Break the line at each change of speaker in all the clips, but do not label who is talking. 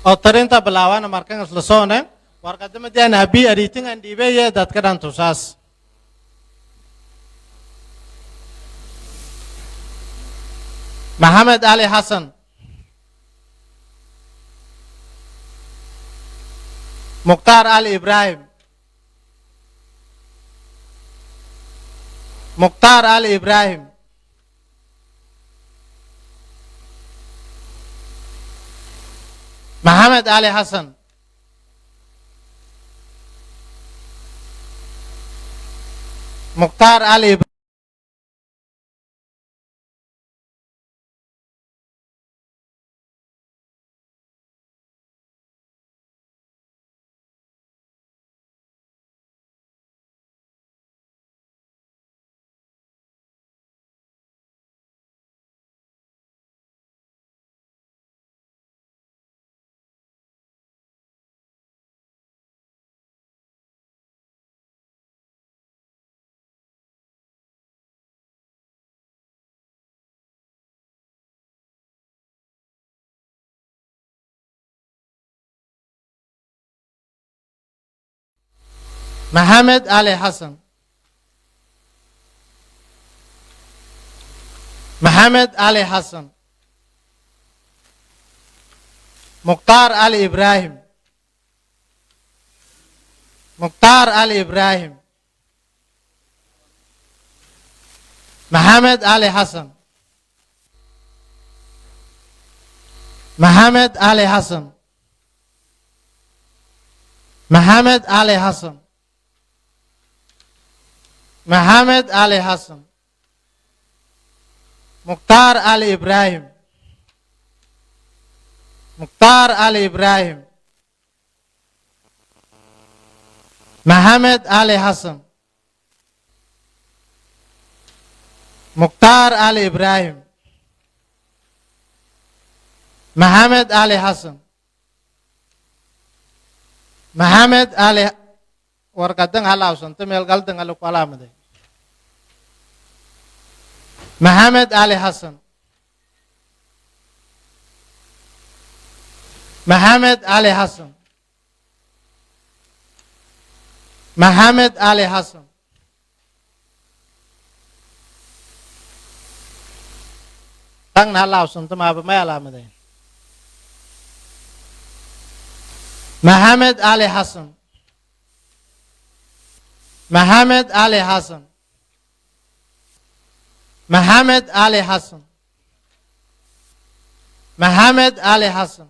oo tarinta bilaawana markan isla soone warqadamadaan habii ariitingan dhiibeye dadka dhan tusaas Maxamed Ali Xasan Mukhtaar Ali Ibrahim Mukhtaar Ali Ibrahim Maxamed Ali Xasan Mukhtaar Ali Ibrahim Maxamed Ali Xasan Maxamed Ali Xasan Mukhtaar Ali Ibrahim Mukhtaar Ali Ibrahim Maxamed Ali Xasan Maxamed Ali Xasan Maxamed Ali Xasan Maxamed Ali Xasan Mukhtaar Ali Ibrahim Mukhtaar Ali Ibrahim Maxamed Ali Xasan Mukhtaar Ali Ibrahim Maxamed Ali Xasan Maxamed Ali warqadan halawsanta meel galdan ala ku alaamaday Maxamed Ali Xasan Maxamed Ali Xasan Maxamed Ali Xasan tang halawsanta maaba may alaamaday Maxamed Ali Xasan Maxamed Ali Xasan Maxamed Ali Xasan Maxamed Ali Xasan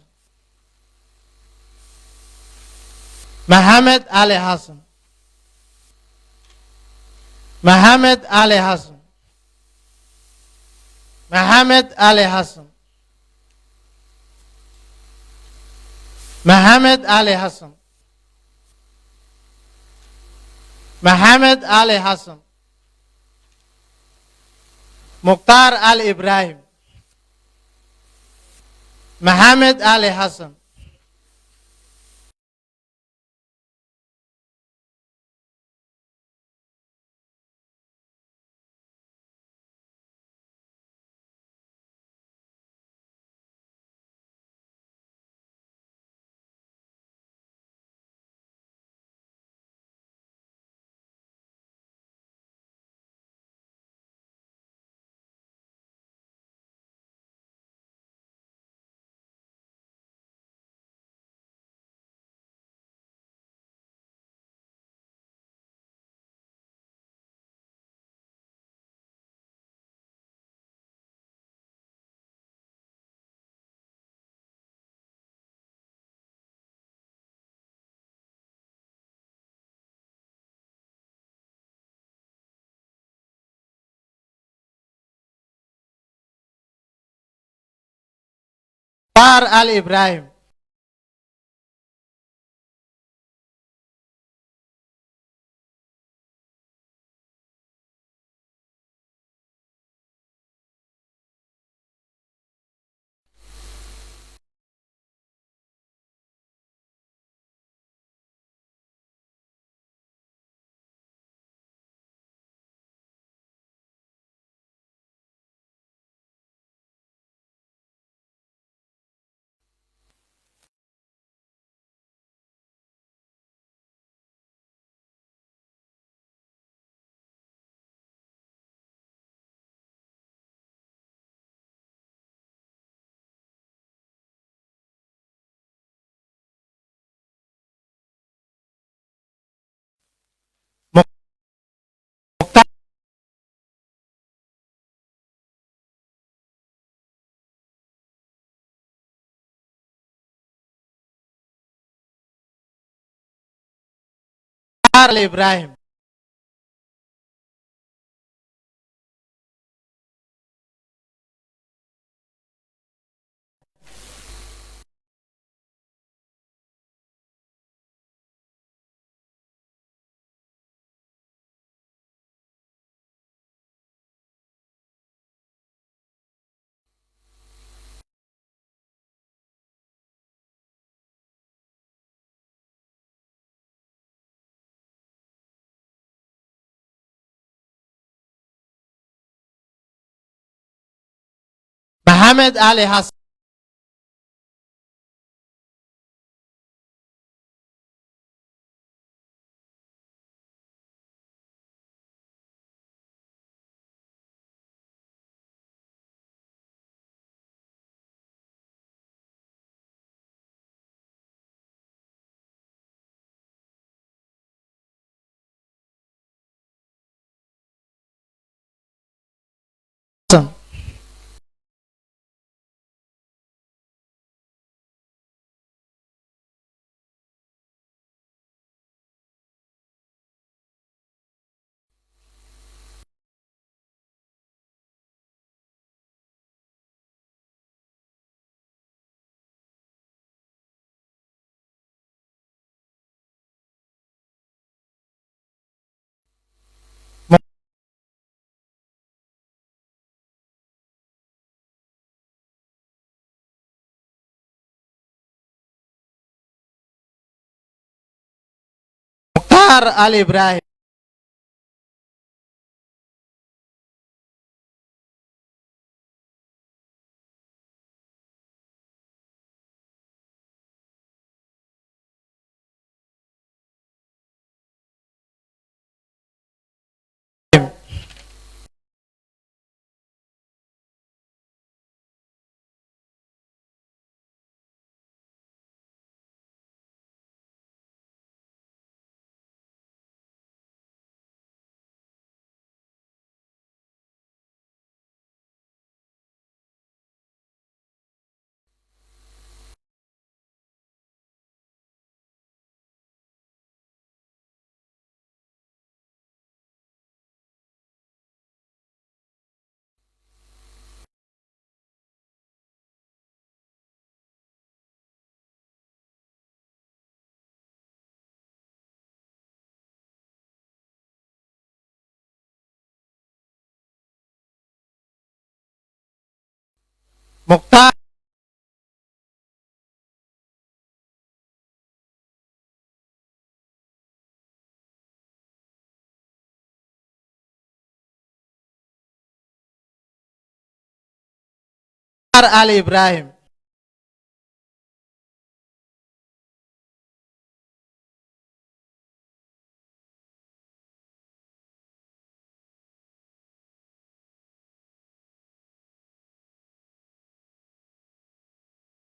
Maxamed Ali Xasan Maxamed Ali Xasan Maxamed Ali Xasan Maxamed Ali Xasan Maxamed Ali Xasan Mukhtaar Ali Ibrahim Maxamed Ali Xasan Mukhtaar Ali Ibrahim Ali Ibrahim. Muhammad Ali Hassan. Mukhtar Ali Ibrahim. Mukhtar Ali Ibrahim.